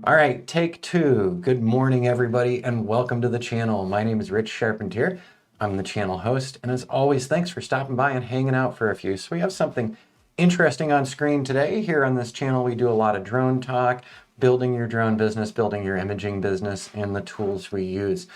All right, take two. Good morning, everybody, and welcome to the channel. My name is Rich Charpentier. I'm the channel host, and as always, thanks for stopping by and hanging out for a few. So we have something interesting on screen today. Here on this channel, we do a lot of drone talk, building your drone business, building your imaging business, and the tools we use.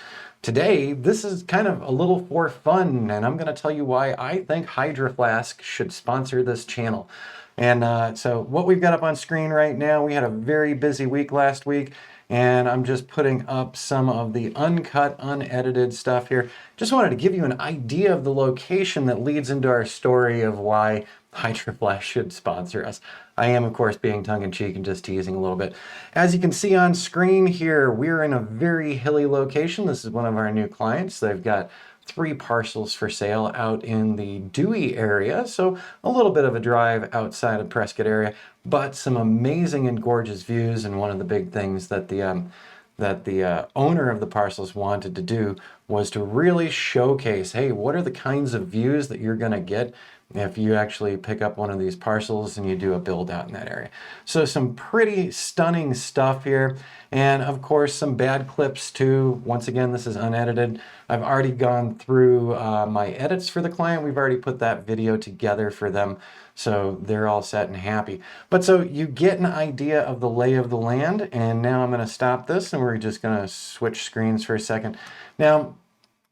Today, this is kind of a little for fun, and I'm going to tell you why I think Hydroflask should sponsor this channel. And so what we've got up on screen right now, we had a very busy week last week, and I'm just putting up some of the uncut, unedited stuff here. Just wanted to give you an idea of the location that leads into our story of why Hydroflask should sponsor us. I am, of course, being tongue-in-cheek and just teasing a little bit. As you can see on screen here, we're in a very hilly location. This is one of our new clients. They've got 3 parcels for sale out in the Dewey area, so a little bit of a drive outside of Prescott area, but some amazing and gorgeous views. And one of the big things that the owner of the parcels wanted to do was to really showcase, hey, what are the kinds of views that you're going to get if you actually pick up one of these parcels and you do a build out in that area. So some pretty stunning stuff here. And of course, some bad clips too. Once again, this is unedited. I've already gone through my edits for the client. We've already put that video together for them. So they're all set and happy. But so you get an idea of the lay of the land. And now I'm going to stop this and we're just going to switch screens for a second. Now,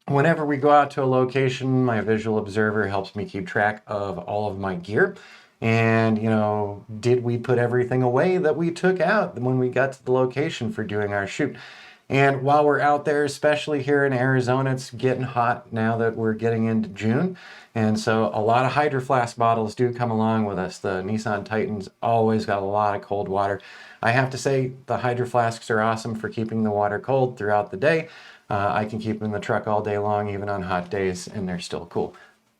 whenever we go out to a location, my visual observer helps me keep track of all of my gear. And, you know, did we put everything away that we took out when we got to the location for doing our shoot? And while we're out there, especially here in Arizona, it's getting hot now that we're getting into June. And so a lot of Hydroflask bottles do come along with us. The Nissan Titan's always got a lot of cold water. I have to say the Hydroflasks are awesome for keeping the water cold throughout the day. I can keep them in the truck all day long, even on hot days, and they're still cool.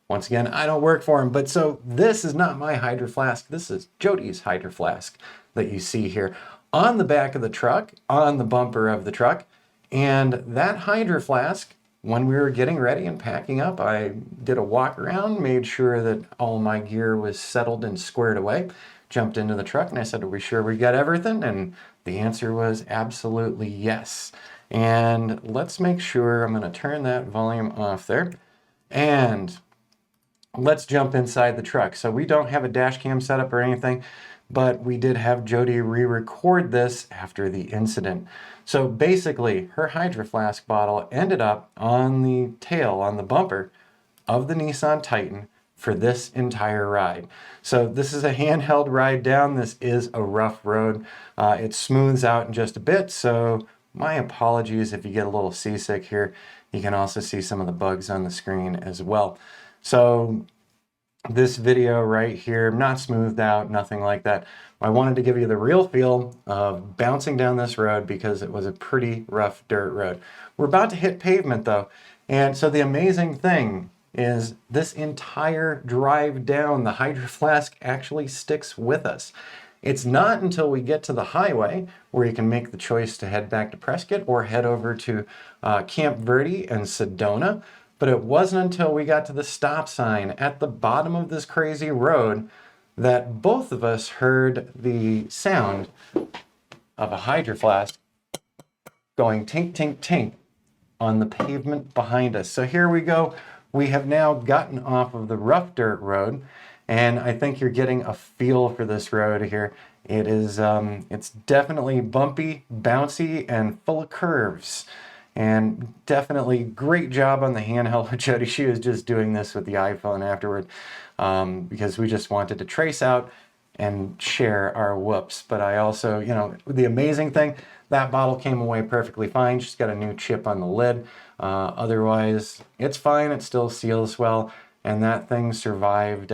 Once again, I don't work for them, but so this is not my Hydroflask. This is Jody's Hydroflask that you see here on the back of the truck, on the bumper of the truck. And that Hydroflask, when we were getting ready and packing up, I did a walk around, made sure that all my gear was settled and squared away, jumped into the truck, and I said, are we sure we got everything? And the answer was absolutely yes. And let's make sure, I'm going to turn that volume off there. And let's jump inside the truck. So we don't have a dash cam setup or anything, but we did have Jody re-record this after the incident. So basically, her Hydroflask bottle ended up on the tail, on the bumper of the Nissan Titan for this entire ride. So this is a handheld ride down. This is a rough road. It smooths out in just a bit, so my apologies if you get a little seasick here. You can also see some of the bugs on the screen as well. So this video right here, not smoothed out, nothing like that. I wanted to give you the real feel of bouncing down this road because it was a pretty rough dirt road. We're about to hit pavement though. And so the amazing thing is this entire drive down, the Hydroflask actually sticks with us. It's not until we get to the highway where you can make the choice to head back to Prescott or head over to Camp Verde and Sedona. But it wasn't until we got to the stop sign at the bottom of this crazy road that both of us heard the sound of a Hydroflask going tink, tink, tink on the pavement behind us. So here we go. We have now gotten off of the rough dirt road. And I think you're getting a feel for this road here. It is, it's definitely bumpy, bouncy, and full of curves. And definitely great job on the handheld with Jody. She was just doing this with the iPhone afterward because we just wanted to trace out and share our whoops. But I also, you know, the amazing thing, that bottle came away perfectly fine. She's got a new chip on the lid. Otherwise, it's fine. It still seals well. And that thing survived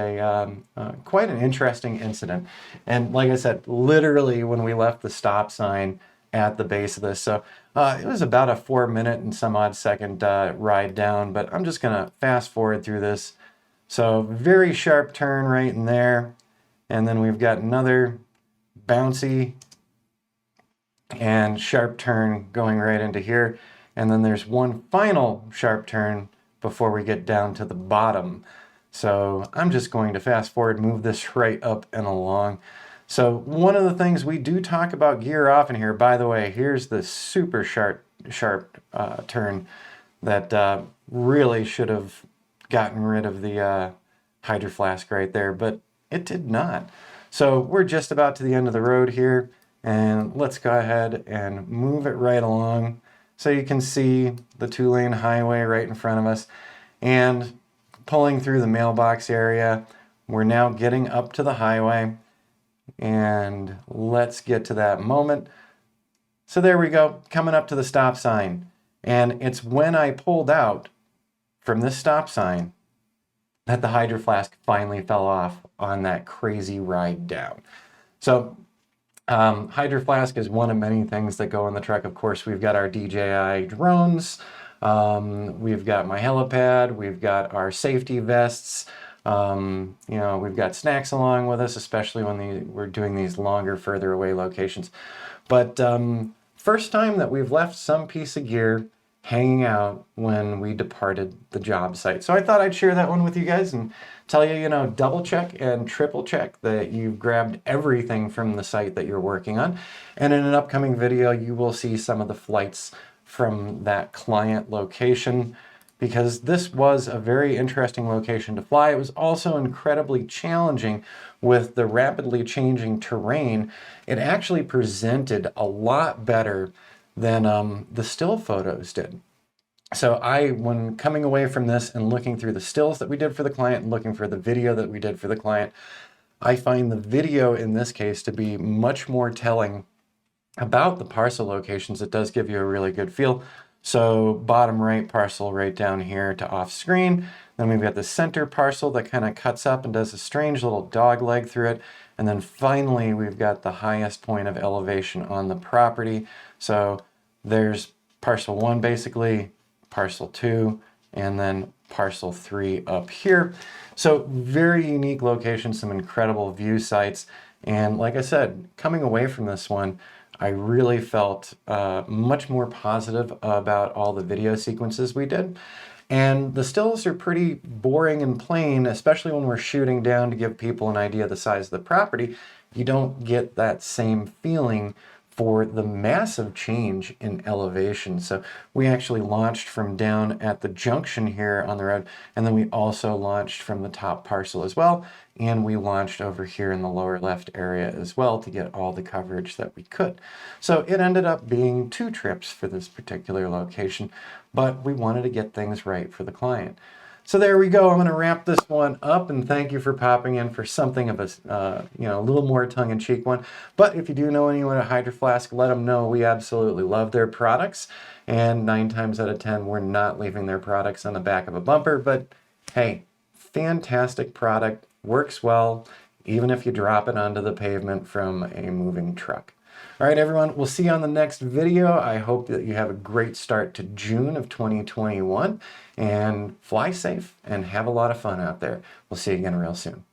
quite an interesting incident. And like I said, literally when we left the stop sign at the base of this. So it was about a 4-minute and some odd second ride down, but I'm just gonna fast forward through this. So very sharp turn right in there. And then we've got another bouncy and sharp turn going right into here. And then there's one final sharp turn before we get down to the bottom. So I'm just going to fast forward, move this right up and along. So one of the things we do talk about gear often here, by the way, here's the super sharp turn that really should have gotten rid of the Hydroflask right there, but it did not. So we're just about to the end of the road here, and let's go ahead and move it right along so you can see the 2-lane highway right in front of us. And pulling through the mailbox area, we're now getting up to the highway, and let's get to that moment. So there we go, coming up to the stop sign. And it's when I pulled out from this stop sign that the Hydroflask finally fell off on that crazy ride down. So Hydroflask is one of many things that go in the truck. Of course, we've got our DJI drones, we've got my helipad, we've got our safety vests, we've got snacks along with us, especially when we're doing these longer, further away locations. But first time that we've left some piece of gear hanging out when we departed the job site. So I thought I'd share that one with you guys and tell you, double check and triple check that you've grabbed everything from the site that you're working on. And in an upcoming video, you will see some of the flights from that client location, because this was a very interesting location to fly. It was also incredibly challenging with the rapidly changing terrain. It actually presented a lot better than the still photos did. So when coming away from this and looking through the stills that we did for the client and looking for the video that we did for the client, I find the video in this case to be much more telling about the parcel locations. It does give you a really good feel. So bottom right parcel right down here to off screen. Then we've got the center parcel that kind of cuts up and does a strange little dog leg through it. And then finally, we've got the highest point of elevation on the property. So there's parcel 1 basically, parcel 2, and then parcel 3 up here. So very unique location, some incredible view sites. And like I said, coming away from this one, I really felt much more positive about all the video sequences we did. And the stills are pretty boring and plain, especially when we're shooting down to give people an idea of the size of the property. You don't get that same feeling for the massive change in elevation. So we actually launched from down at the junction here on the road, and then we also launched from the top parcel as well, and we launched over here in the lower left area as well to get all the coverage that we could. So it ended up being 2 trips for this particular location, but we wanted to get things right for the client. So there we go. I'm going to wrap this one up, and thank you for popping in for something of a, a little more tongue-in-cheek one. But if you do know anyone at Hydroflask, let them know we absolutely love their products. And 9 times out of 10, we're not leaving their products on the back of a bumper. But hey, fantastic product, works well, even if you drop it onto the pavement from a moving truck. All right, everyone, we'll see you on the next video. I hope that you have a great start to June of 2021, and fly safe and have a lot of fun out there. We'll see you again real soon.